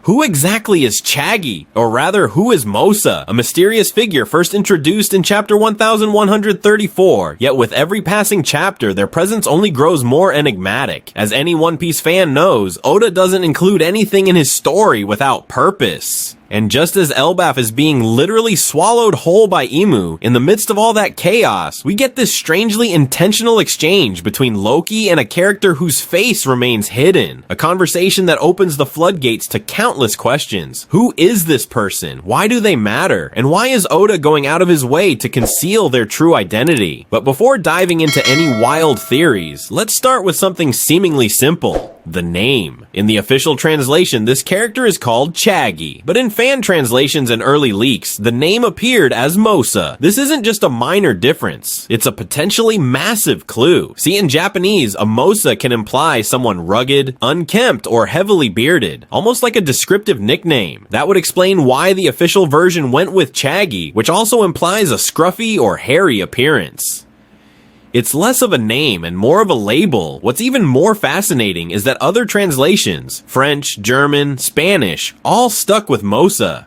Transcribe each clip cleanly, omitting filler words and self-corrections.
Who exactly is Chagy? Or rather, who is Mosa? A mysterious figure first introduced in chapter 1134, yet with every passing chapter, their presence only grows more enigmatic. As any One Piece fan knows, Oda doesn't include anything in his story without purpose. And just as Elbaf is being literally swallowed whole by Emu, in the midst of all that chaos, we get this strangely intentional exchange between Loki and a character whose face remains hidden. A conversation that opens the floodgates to countless questions. Who is this person? Why do they matter? And why is Oda going out of his way to conceal their true identity? But before diving into any wild theories, let's start with something seemingly simple. The name. In the official translation, this character is called Chagy, but in fan translations and early leaks, the name appeared as Mosa. This isn't just a minor difference, it's a potentially massive clue. See, in Japanese, a Mosa can imply someone rugged, unkempt, or heavily bearded, almost like a descriptive nickname. That would explain why the official version went with Chagy, which also implies a scruffy or hairy appearance. It's less of a name and more of a label. What's even more fascinating is that other translations, French, German, Spanish, all stuck with Mosa.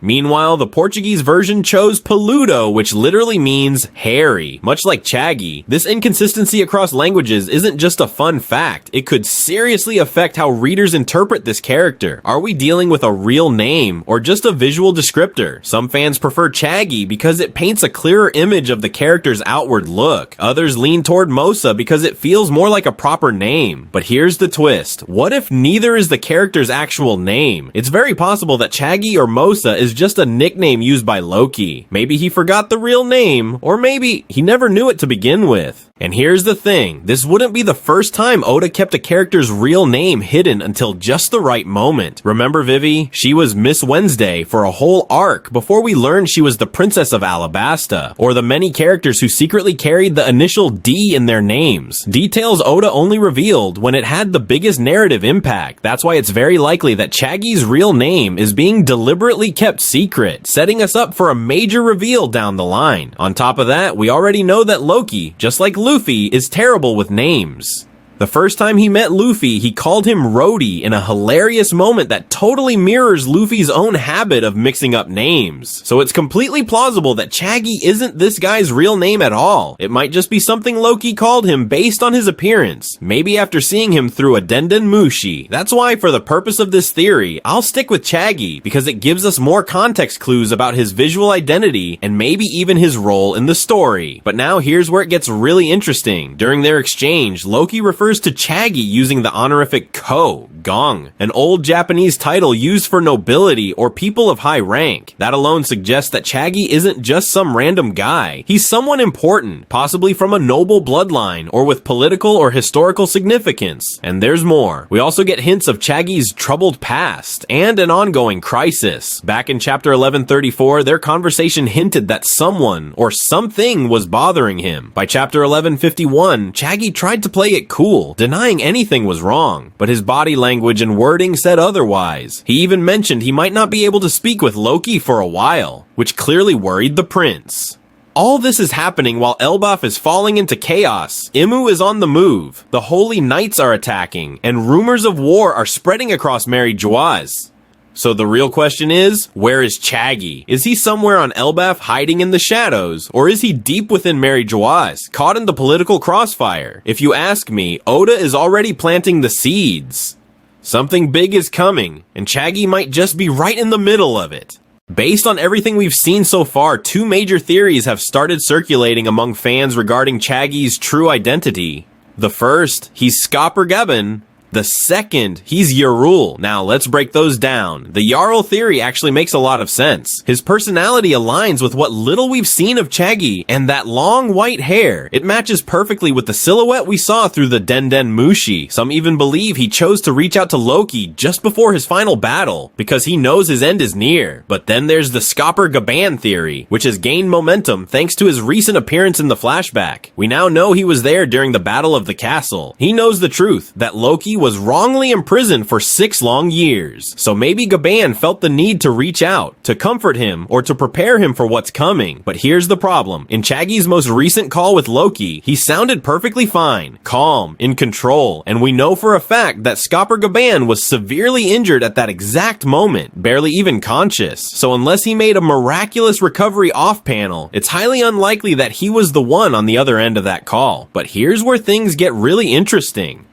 Meanwhile, the Portuguese version chose peludo, which literally means hairy. Much like Chagy, this inconsistency across languages isn't just a fun fact. It could seriously affect how readers interpret this character. Are we dealing with a real name or just a visual descriptor? Some fans prefer Chagy because it paints a clearer image of the character's outward look. Others lean toward Mosa because it feels more like a proper name. But here's the twist. What if neither is the character's actual name? It's very possible that Chagy or Mosa is just a nickname used by Loki. Maybe he forgot the real name, or maybe he never knew it to begin with. And here's the thing, this wouldn't be the first time Oda kept a character's real name hidden until just the right moment. Remember Vivi? She was Miss Wednesday for a whole arc before we learned she was the Princess of Alabasta, or the many characters who secretly carried the initial D in their names. Details Oda only revealed when it had the biggest narrative impact. That's why it's very likely that Chagy's real name is being deliberately kept secret, setting us up for a major reveal down the line. On top of that, we already know that Loki, just like Luffy, is terrible with names. The first time he met Luffy, he called him Rhodey in a hilarious moment that totally mirrors Luffy's own habit of mixing up names. So it's completely plausible that Chagy isn't this guy's real name at all. It might just be something Loki called him based on his appearance, maybe after seeing him through a Denden Mushi. That's why, for the purpose of this theory, I'll stick with Chagy, because it gives us more context clues about his visual identity and maybe even his role in the story. But now here's where it gets really interesting. During their exchange, Loki refers to Chagy using the honorific Ko, Gong, an old Japanese title used for nobility or people of high rank. That alone suggests that Chagy isn't just some random guy. He's someone important, possibly from a noble bloodline or with political or historical significance. And there's more. We also get hints of Chagy's troubled past and an ongoing crisis. Back in chapter 1134, their conversation hinted that someone or something was bothering him. By chapter 1151, Chagy tried to play it cool, denying anything was wrong, but his body language and wording said otherwise. He even mentioned he might not be able to speak with Loki for a while, which clearly worried the prince. All this is happening while Elbaf is falling into chaos. Imu is on the move, the Holy Knights are attacking, and rumors of war are spreading across Mary Joaz. So the real question is, where is Chagy? Is he somewhere on Elbaf hiding in the shadows? Or is he deep within Mary Joaz, caught in the political crossfire? If you ask me, Oda is already planting the seeds. Something big is coming, and Chagy might just be right in the middle of it. Based on everything we've seen so far, two major theories have started circulating among fans regarding Chagy's true identity. The first, he's Skopper Geben. The second, he's Yarul. Now, let's break those down. The Jarl theory actually makes a lot of sense. His personality aligns with what little we've seen of Chagy, and that long white hair, it matches perfectly with the silhouette we saw through the Denden Mushi. Some even believe he chose to reach out to Loki just before his final battle, because he knows his end is near. But then there's the Skopper Gaban theory, which has gained momentum thanks to his recent appearance in the flashback. We now know he was there during the Battle of the Castle. He knows the truth, that Loki was wrongly imprisoned for 6 long years. So maybe Gaban felt the need to reach out, to comfort him, or to prepare him for what's coming. But here's the problem. In Chaggy's most recent call with Loki, he sounded perfectly fine, calm, in control, and we know for a fact that Skopper Gaban was severely injured at that exact moment, barely even conscious. So unless he made a miraculous recovery off panel, it's highly unlikely that he was the one on the other end of that call. But here's where things get really interesting.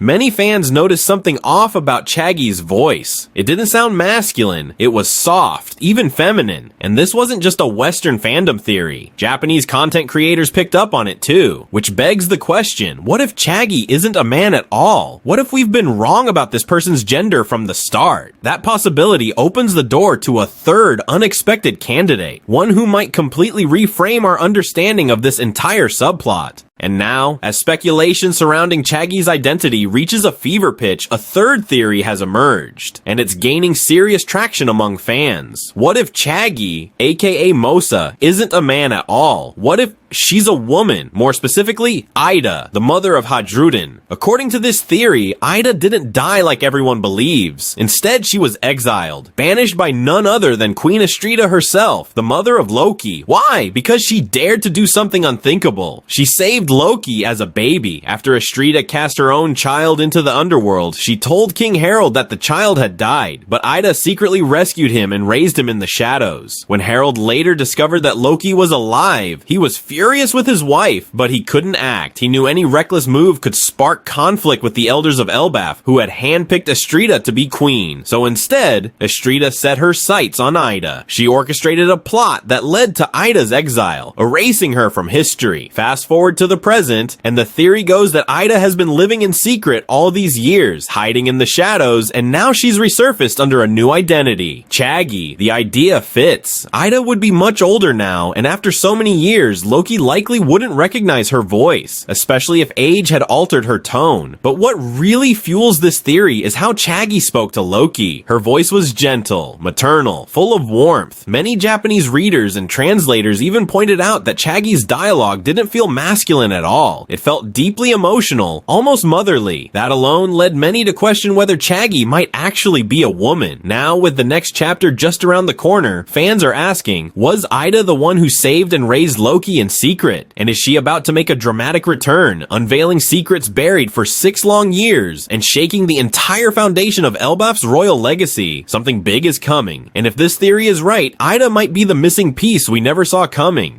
Many fans noticed something off about Chaggy's voice. It didn't sound masculine, it was soft, even feminine. And this wasn't just a Western fandom theory. Japanese content creators picked up on it too. Which begs the question, what if Chagy isn't a man at all? What if we've been wrong about this person's gender from the start? That possibility opens the door to a third unexpected candidate, one who might completely reframe our understanding of this entire subplot. And now, as speculation surrounding Chaggy's identity reaches a fever pitch, a third theory has emerged, and it's gaining serious traction among fans. What if Chagy, aka Mosa, isn't a man at all? What if she's a woman, more specifically, Ida, the mother of Hajrudin? According to this theory, Ida didn't die like everyone believes. Instead, she was exiled, banished by none other than Queen Astrida herself, the mother of Loki. Why? Because she dared to do something unthinkable. She saved Loki as a baby. After Astrida cast her own child into the underworld, she told King Harold that the child had died, but Ida secretly rescued him and raised him in the shadows. When Harold later discovered that Loki was alive, he was furious with his wife, but he couldn't act. He knew any reckless move could spark conflict with the elders of Elbaf, who had handpicked Astrida to be queen. So instead, Astrida set her sights on Ida. She orchestrated a plot that led to Ida's exile, erasing her from history. Fast forward to the present, and the theory goes that Ida has been living in secret all these years, hiding in the shadows, and now she's resurfaced under a new identity, Chagy. The idea fits. Ida would be much older now, and after so many years, Loki likely wouldn't recognize her voice, especially if age had altered her tone. But what really fuels this theory is how Chagy spoke to Loki. Her voice was gentle, maternal, full of warmth. Many Japanese readers and translators even pointed out that Chagy's dialogue didn't feel masculine at all. It felt deeply emotional, almost motherly. That alone led many to question whether Chagy might actually be a woman. Now, with the next chapter just around the corner, fans are asking, was Ida the one who saved and raised Loki in secret? And is she about to make a dramatic return, unveiling secrets buried for 6 long years and shaking the entire foundation of Elbaf's royal legacy? Something big is coming, and if this theory is right, Ida might be the missing piece we never saw coming.